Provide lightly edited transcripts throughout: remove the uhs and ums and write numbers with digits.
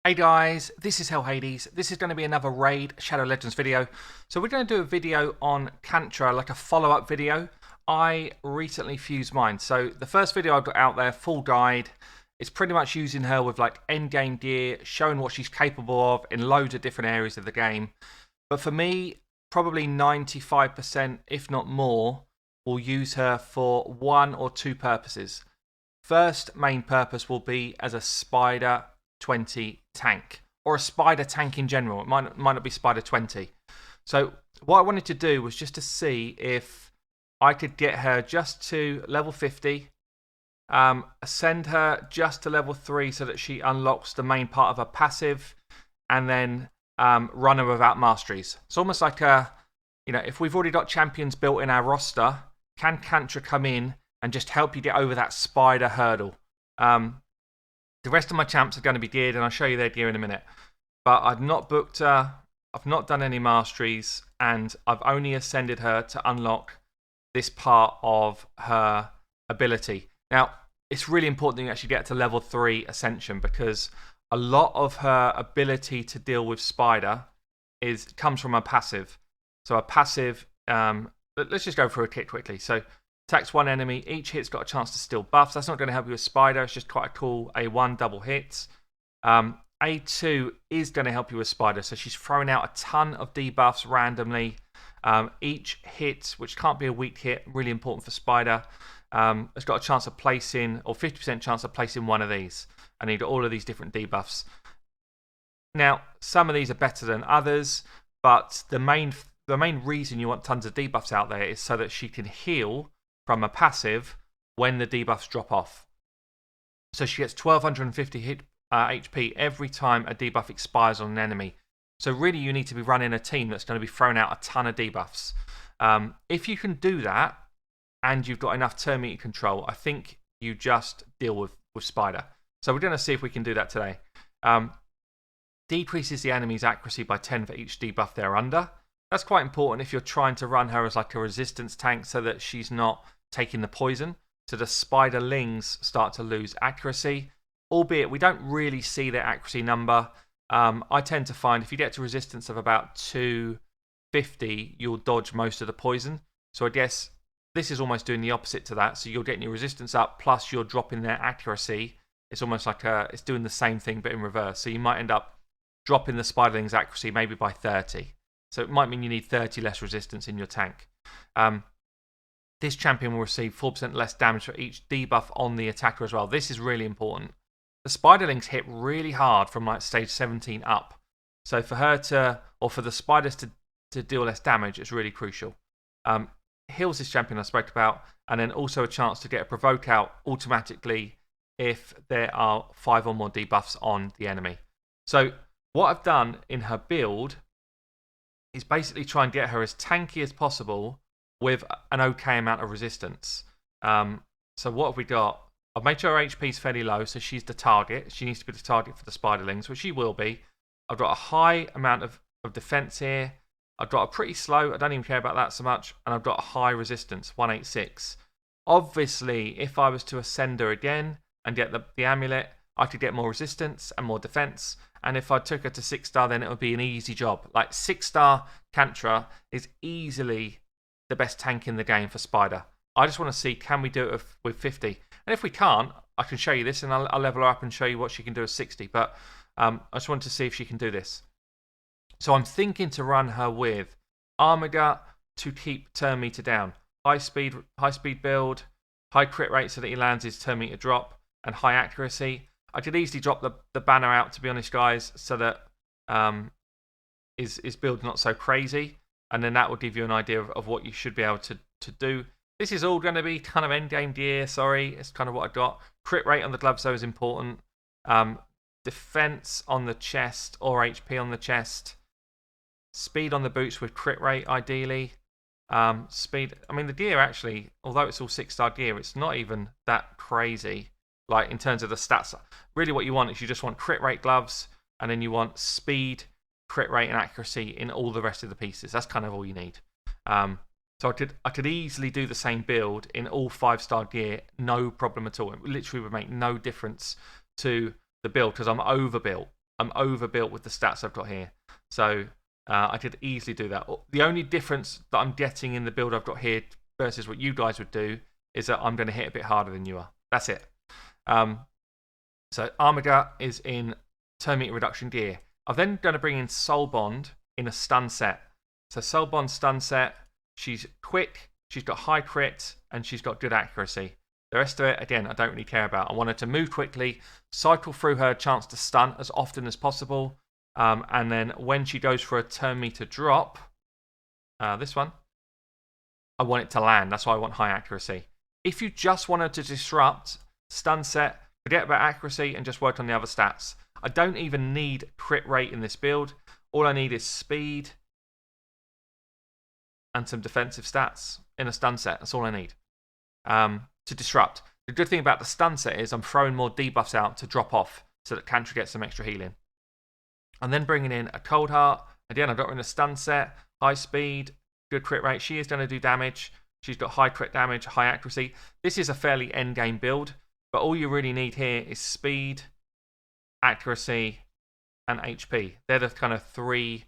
Hey guys, this is Hell Hades. This is going to be another Raid Shadow Legends video. So we're going to do a video on Kantra, like a follow-up video. I recently fused mine. So the first video I got out there, full guide, it's pretty much using her with like endgame gear, showing what she's capable of in loads of different areas of the game. But for me, probably 95%, if not more, will use her for one or two purposes. First main purpose will be as a Spider 20 tank, or a Spider tank in general. It might not be Spider 20. So what I wanted to do was just to see if I could get her just to level 50, ascend her just to level 3 so that she unlocks the main part of her passive, and then run her without masteries. It's almost like if we've already got champions built in our roster, can Kantra come in and just help you get over that Spider hurdle? The rest of my champs are going to be geared, and I'll show you their gear in a minute. But I've not booked her, I've not done any masteries, and I've only ascended her to unlock this part of her ability. Now, it's really important that you actually get to level 3 ascension, because a lot of her ability to deal with Spider comes from her passive. So her passive, let's just go through a kit quickly. So attacks one enemy. Each hit's got a chance to steal buffs. That's not going to help you with Spider. It's just quite a cool A1 double hit. A2 is going to help you with Spider. So she's throwing out a ton of debuffs randomly. Each hit, which can't be a weak hit, really important for Spider, has got a chance of placing, or 50% chance of placing one of these. I need all of these different debuffs. Now, some of these are better than others, but the main reason you want tons of debuffs out there is so that she can heal from a passive when the debuffs drop off. So she gets 1250 HP every time a debuff expires on an enemy. So really you need to be running a team that's going to be throwing out a ton of debuffs. If you can do that, and you've got enough turn meter control, I think you just deal with Spider. So we're going to see if we can do that today. Decreases the enemy's accuracy by 10 for each debuff they're under. That's quite important if you're trying to run her as like a resistance tank so that she's not taking the poison. So the spiderlings start to lose accuracy, albeit we don't really see their accuracy number. I tend to find if you get to resistance of about 250, you'll dodge most of the poison. So I guess this is almost doing the opposite to that. So you're getting your resistance up, plus you're dropping their accuracy. It's almost like it's doing the same thing but in reverse. So you might end up dropping the spiderlings accuracy maybe by 30. So it might mean you need 30 less resistance in your tank. This champion will receive 4% less damage for each debuff on the attacker as well. This is really important. The spiderlings hit really hard from like stage 17 up. So for her to, or for the spiders to deal less damage, it's really crucial. Heals this champion I spoke about, and then also a chance to get a provoke out automatically if there are 5 or more debuffs on the enemy. So what I've done in her build is basically try and get her as tanky as possible with an okay amount of resistance. So what have we got? I've made sure her HP is fairly low, so she's the target. She needs to be the target for the spiderlings, which she will be. I've got a high amount of defense here. I've got a pretty slow, I don't even care about that so much, and I've got a high resistance, 186. Obviously, if I was to ascend her again and get the amulet, I could get more resistance and more defense. And if I took her to 6-star, then it would be an easy job. Like 6-star Kantra is easily the best tank in the game for Spider. I just want to see, can we do it with 50? And if we can't, I can show you this and I'll level her up and show you what she can do with 60. But I just wanted to see if she can do this. So I'm thinking to run her with Armor Gut to keep turn meter down. High speed build, high crit rate so that he lands his turn meter drop, and high accuracy. I could easily drop the banner out, to be honest, guys, so that his build's not so crazy. And then that will give you an idea of what you should be able to do. This is all going to be kind of endgame gear, sorry. It's kind of what I got. Crit rate on the gloves, though, is important. Defense on the chest, or HP on the chest. Speed on the boots with crit rate, ideally. Speed, I mean, the gear actually, although it's all 6-star gear, it's not even that crazy. Like, in terms of the stats. Really what you want is you just want crit rate gloves, and then you want speed, crit rate, and accuracy in all the rest of the pieces. That's kind of all you need. So I could easily do the same build in all 5-star gear, no problem at all. It literally would make no difference to the build because I'm overbuilt. I'm overbuilt with the stats I've got here. So I could easily do that. The only difference that I'm getting in the build I've got here versus what you guys would do is that I'm going to hit a bit harder than you are. That's it. So Armiger is in turn meter reduction gear. I'm then going to bring in Soul Bond in a stun set. So Soul Bond stun set, she's quick, she's got high crit, and she's got good accuracy. The rest of it, again, I don't really care about. I want her to move quickly, cycle through her chance to stun as often as possible, and then when she goes for a turn meter drop, this one, I want it to land. That's why I want high accuracy. If you just want her to disrupt, stun set, forget about accuracy and just work on the other stats. I don't even need crit rate in this build. All I need is speed and some defensive stats in a stun set. That's all I need to disrupt. The good thing about the stun set is I'm throwing more debuffs out to drop off so that Kantra gets some extra healing. And then bringing in a Cold Heart. Again, I've got her in a stun set, high speed, good crit rate. She is going to do damage. She's got high crit damage, high accuracy. This is a fairly end game build, but all you really need here is speed, accuracy, and HP. They're the kind of three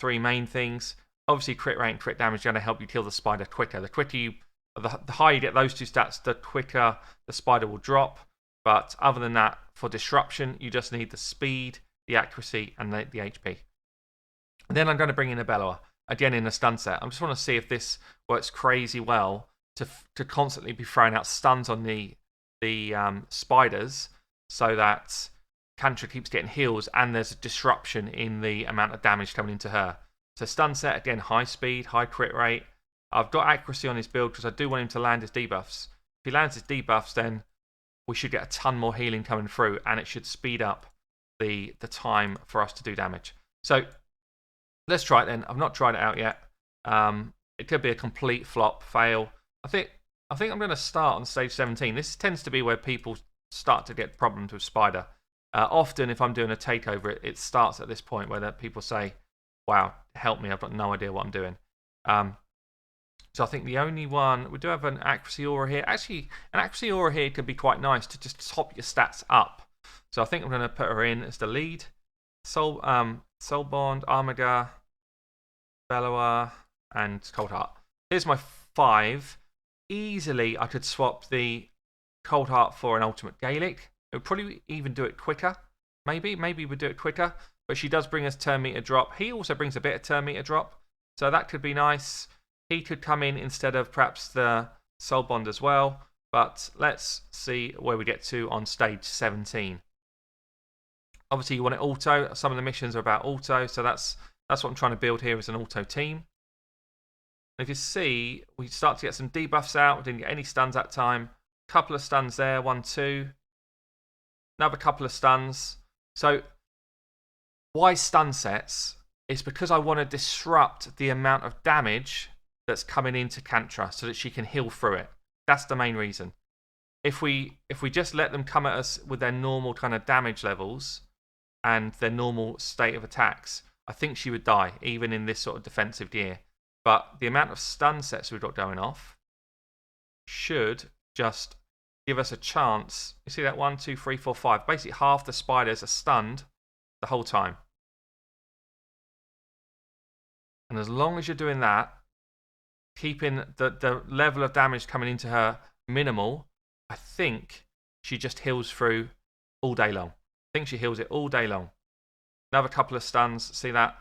main things. Obviously, crit rate and crit damage are going to help you kill the spider quicker. The higher you get those two stats, the quicker the spider will drop. But other than that, for disruption, you just need the speed, the accuracy, and the HP. And then I'm going to bring in a Bellower, again in a stun set. I just want to see if this works crazy well to constantly be throwing out stuns on the spiders so that Kantra keeps getting heals and there's a disruption in the amount of damage coming into her. So stun set, again, high speed, high crit rate. I've got accuracy on his build because I do want him to land his debuffs. If he lands his debuffs, then we should get a ton more healing coming through and it should speed up the time for us to do damage. So let's try it then. I've not tried it out yet. It could be a complete flop, fail. I think I'm going to start on stage 17. This tends to be where people start to get problems with Spider. Often, if I'm doing a takeover, it starts at this point where people say, wow, help me, I've got no idea what I'm doing. So I think the only one, we do have an accuracy aura here. Actually, an accuracy aura here could be quite nice to just top your stats up. So I think I'm going to put her in as the lead. Soul Bond, Armiger, Bellower, and Cold Heart. Here's my 5. Easily, I could swap the Cold Heart for an Ultimate Gaelic. It would probably even do it quicker. Maybe we'd do it quicker. But she does bring us turn meter drop. He also brings a bit of turn meter drop. So that could be nice. He could come in instead of perhaps the Soul Bond as well. But let's see where we get to on stage 17. Obviously, you want it auto. Some of the missions are about auto. So that's what I'm trying to build here, is an auto team. And if you see, we start to get some debuffs out. We didn't get any stuns that time. Couple of stuns there. 1, 2. Another couple of stuns. So why stun sets? It's because I want to disrupt the amount of damage that's coming into Kantra so that she can heal through it. That's the main reason. If we just let them come at us with their normal kind of damage levels and their normal state of attacks, I think she would die, even in this sort of defensive gear. But the amount of stun sets we've got going off should just give us a chance. You see that 1, 2, 3, 4, 5. Basically, half the spiders are stunned the whole time. And as long as you're doing that, keeping the level of damage coming into her minimal, I think she just heals through all day long. I think she heals it all day long. Another couple of stuns. See that?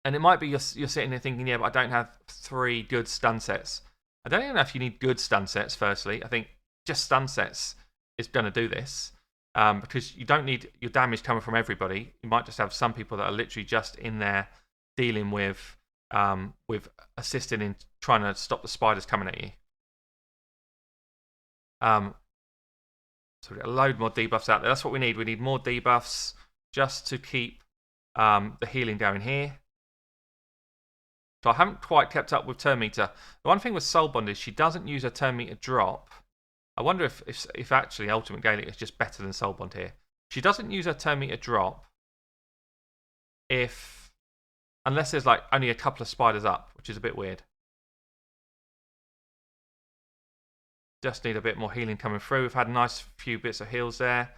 And it might be you're sitting there thinking, yeah, but I don't have 3 good stun sets. I don't even know if you need good stun sets, firstly. I think just stun sets is going to do this. Because you don't need your damage coming from everybody. You might just have some people that are literally just in there dealing with assisting in trying to stop the spiders coming at you. So we've got a load more debuffs out there. That's what we need. We need more debuffs just to keep the healing going here. So I haven't quite kept up with turn meter. The one thing with Soul Bond is she doesn't use a turn meter drop. I wonder if actually Ultimate Gaelic is just better than Soul Bond here. She doesn't use a turn meter drop unless there's like only a couple of spiders up, which is a bit weird. Just need a bit more healing coming through. We've had a nice few bits of heals there.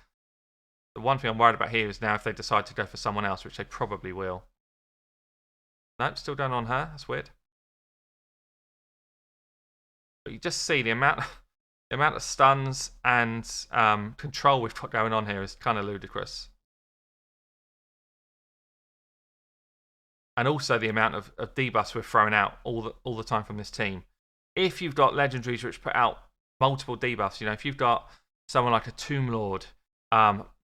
The one thing I'm worried about here is now if they decide to go for someone else, which they probably will. Nope, still done on her. That's weird. But you just see the amount of stuns and control we've got going on here is kind of ludicrous. And also the amount of debuffs we're throwing out all the time from this team. If you've got legendaries which put out multiple debuffs, you know, if you've got someone like a Tomb Lord,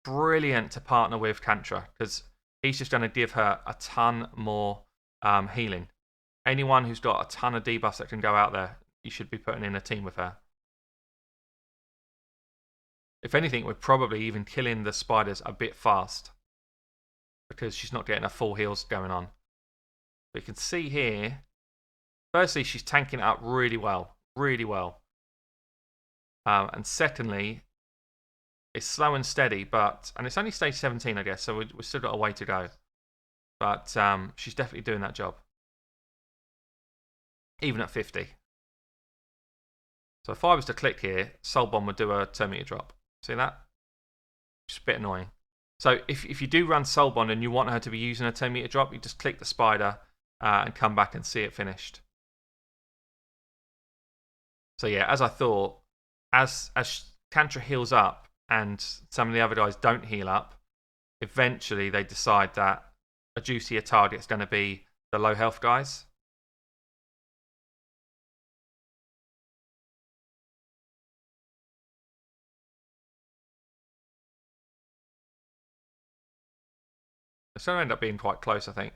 brilliant to partner with Kantra, because he's just going to give her a ton more healing. Anyone who's got a ton of debuffs that can go out there, you should be putting in a team with her. If anything, we're probably even killing the spiders a bit fast, because she's not getting her full heals going on. But you can see here, firstly, she's tanking it up really well, really well. And secondly, it's slow and steady, and it's only stage 17, I guess, so we've still got a way to go. But she's definitely doing that job, even at 50. So if I was to click here, Soul Bomb would do a turn meter drop. See that? Just a bit annoying. So if you do run Soul Bomb and you want her to be using a 10 meter drop, you just click the spider and come back and see it finished. So yeah, as I thought, as Kantra heals up and some of the other guys don't heal up, eventually they decide that a juicier target is going to be the low health guys. It's going to end up being quite close, I think.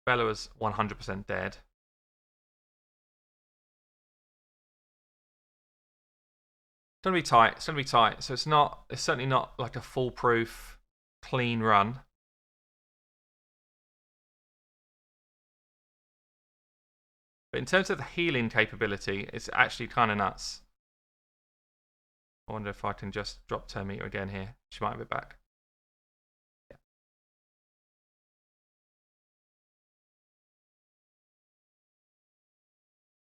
Bella was 100% dead. It's going to be tight. It's going to be tight. So it's certainly not like a foolproof, clean run. But in terms of the healing capability, it's actually kind of nuts. I wonder if I can just drop turn meter again here. She might have it back. Yeah.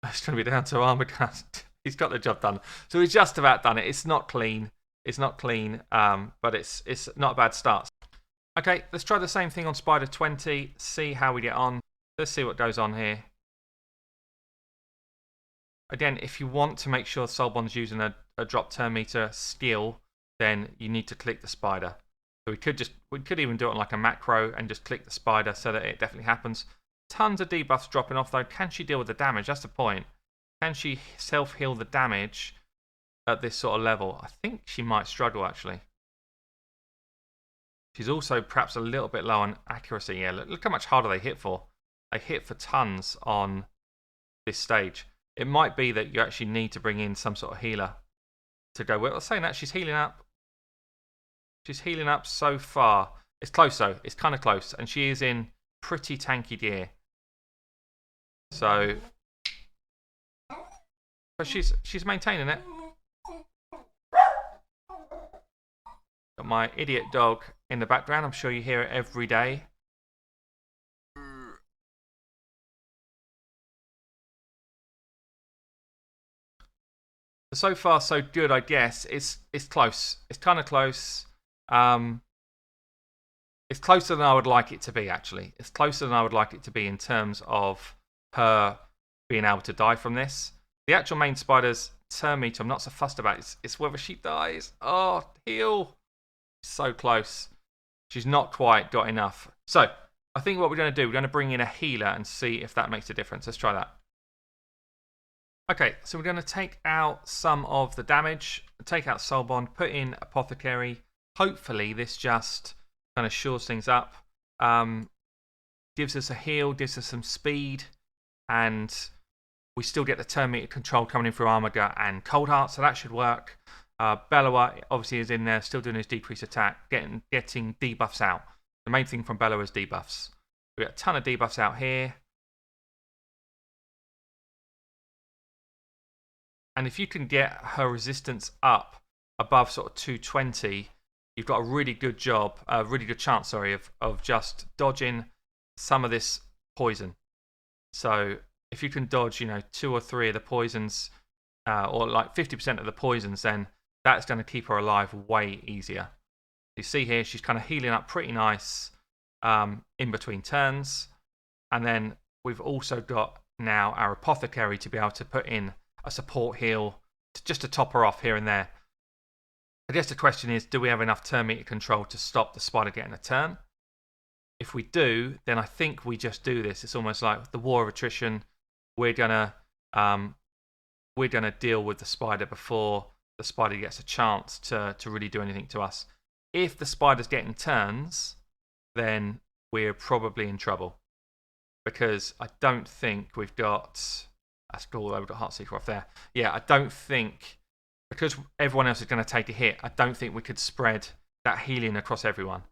It's going to be down to armor class. He's got the job done. So he's just about done it. It's not clean. It's not clean, but it's not a bad start. Okay, let's try the same thing on Spider 20. See how we get on. Let's see what goes on here. Again, if you want to make sure Soul Bond's using a drop turn meter skill, then you need to click the spider. So we could even do it on like a macro and just click the spider so that it definitely happens. Tons of debuffs dropping off though. Can she deal with the damage? That's the point. Can she self-heal the damage at this sort of level? I think she might struggle actually. She's also perhaps a little bit low on accuracy. Yeah, look how much harder they hit for. They hit for tons on this stage. It might be that you actually need to bring in some sort of healer to go with. Saying that, she's healing up. She's healing up so far. It's close though. It's kind of close. And she is in pretty tanky gear. So, but she's maintaining it. Got my idiot dog in the background. I'm sure you hear it every day. So far, so good, I guess. It's close. It's kind of close. It's closer than I would like it to be, actually. It's closer than I would like it to be in terms of her being able to die from this. The actual main spider's turn meter, I'm not so fussed about. It's whether she dies. Oh, heal. So close. She's not quite got enough. So, I think what we're going to do, we're going to bring in a healer and see if that makes a difference. Let's try that. Okay, so we're going to take out some of the damage, take out Soul Bond, put in Apothecary. Hopefully this just kind of shores things up, gives us a heal, gives us some speed, and we still get the turn meter control coming in through Armor Gut and Cold Heart, so that should work. Bellower obviously is in there, still doing his decrease attack, getting debuffs out. The main thing from Bellower is debuffs. We got a ton of debuffs out here. And if you can get her resistance up above sort of 220, you've got a really good job, a really good chance, sorry, of just dodging some of this poison. So if you can dodge, 2 or 3 of the poisons, or like 50% of the poisons, then that's going to keep her alive way easier. You see here, she's kind of healing up pretty nice in between turns. And then we've also got now our apothecary to be able to put in a support heal just to top her off here and there. I guess the question is, do we have enough turn meter control to stop the spider getting a turn? If we do, then I think we just do this. It's almost like the war of attrition. We're gonna deal with the spider before the spider gets a chance to really do anything to us. If the spider's getting turns, then we're probably in trouble, because I don't think we've got... That's cool, we've got Heartseeker off there. Yeah, I don't think, because everyone else is going to take a hit, I don't think we could spread that healing across everyone.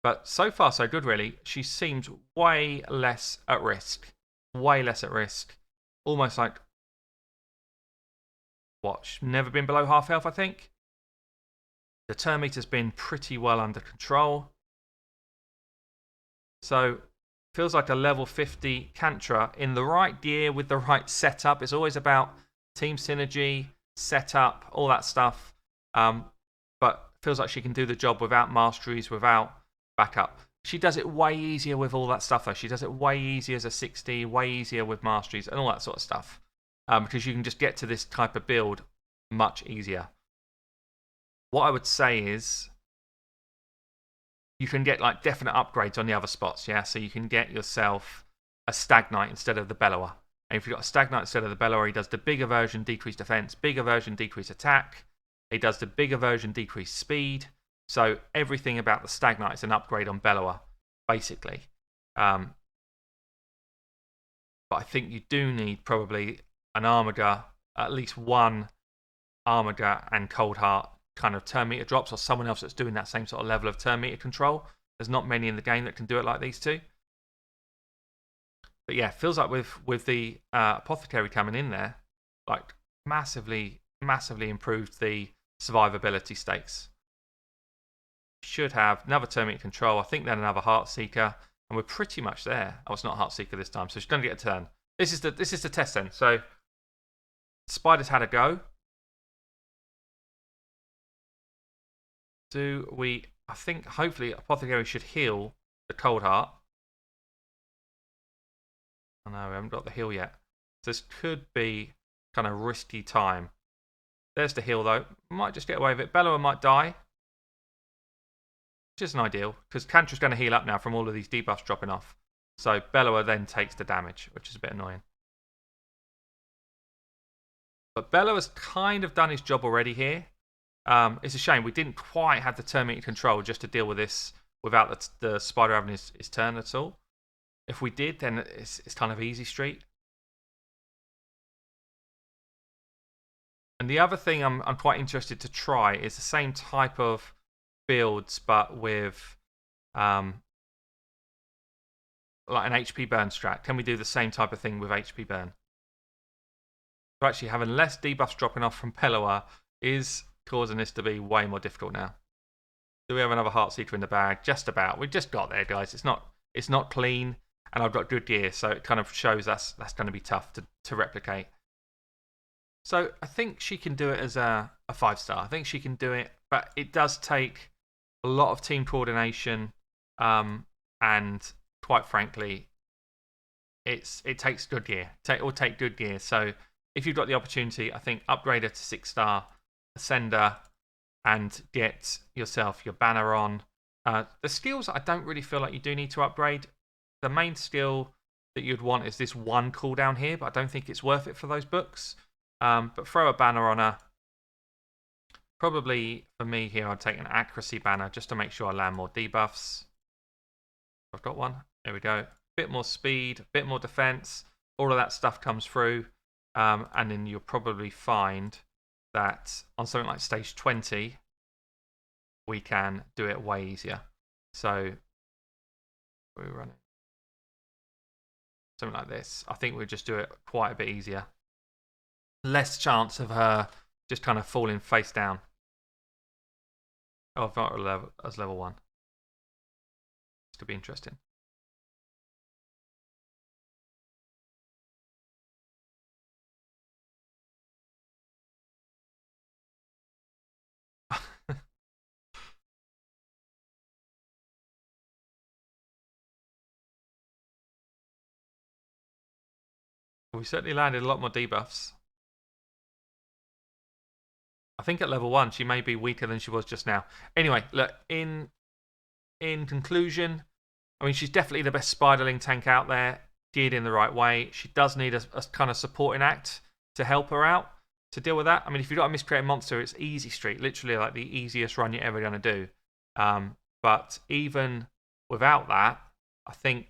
But so far, so good, really. She seems way less at risk. Way less at risk. Almost like... What? She's never been below half health, I think. The turn meter's been pretty well under control. So, feels like a level 50 Kantra in the right gear with the right setup. It's always about team synergy, setup, all that stuff. But feels like she can do the job without masteries, without backup. She does it way easier with all that stuff, though. She does it way easier as a 60, way easier with masteries and all that sort of stuff. Because you can just get to this type of build much easier. What I would say is, you can get like definite upgrades on the other spots, yeah? So you can get yourself a Stag Knight instead of the Bellower. And if you've got a Stag Knight instead of the Bellower, he does the bigger version decrease defense, bigger version decrease attack. He does the bigger version decrease speed. So everything about the Stag Knight is an upgrade on Bellower, basically. But I think you do need probably an Armiger, at least one Armiger and Cold Heart kind of turn meter drops, or someone else that's doing that same sort of level of turn meter control. There's not many in the game that can do it like these two. But yeah, feels like with the apothecary coming in there, like massively improved the survivability stakes. Should have another turn meter control. I think then another Heartseeker, and we're pretty much there. Oh, it's not Heartseeker this time, so she's going to get a turn. This is the test then. So Spider's had a go. Do we... I think hopefully Apothecary should heal the Cold Heart. Oh no, we haven't got the heal yet. So this could be kind of risky time. There's the heal though. Might just get away with it. Bellower might die. Which isn't ideal, because Kantra's going to heal up now from all of these debuffs dropping off. So Bellower then takes the damage, which is a bit annoying. But Bellower's kind of done his job already here. It's a shame we didn't quite have the turn meter control just to deal with this without the spider having his turn at all. If we did, then it's kind of easy street. And the other thing I'm quite interested to try is the same type of builds, but with like an HP burn strat. Can we do the same type of thing with HP burn? So actually having less debuffs dropping off from Bellower is causing this to be way more difficult now. Do we have another Heartseeker in the bag? Just about. We just got there, guys. It's not clean, and I've got good gear, so it kind of shows that's going to be tough to replicate. So I think she can do it as a 5-star. I think she can do it, but it does take a lot of team coordination, and quite frankly, it takes good gear. It will take good gear. So if you've got the opportunity, I think upgrade her to 6-star, Ascender, and get yourself your banner on. The skills, I don't really feel like you do need to upgrade. The main skill that you'd want is this one cooldown here, but I don't think it's worth it for those books. But throw a banner on her. Probably, for me here, I'd take an accuracy banner just to make sure I land more debuffs. I've got one. There we go. Bit more speed, bit more defense. All of that stuff comes through. And then you'll probably find that on something like stage 20, we can do it way easier. So we're running something like this. I think we'll just do it quite a bit easier. Less chance of her just kind of falling face down. Oh, I've got her as level 1. This could be interesting. We certainly landed a lot more debuffs. I think at level 1 she may be weaker than she was just now. Anyway, look, in conclusion, I mean, she's definitely the best Spiderling tank out there, geared in the right way. She does need a kind of supporting act to help her out, to deal with that. I mean, if you've got a miscreated monster, it's easy street, literally like the easiest run you're ever going to do. But even without that, I think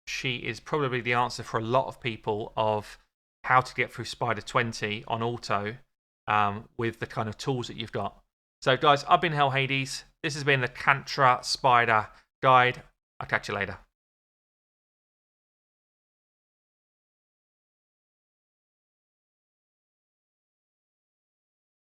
she is probably the answer for a lot of people of how to get through Spider 20 on auto with the kind of tools that you've got. So, guys, I've been Hell Hades. This has been the Kantra Spider guide. I'll catch you later.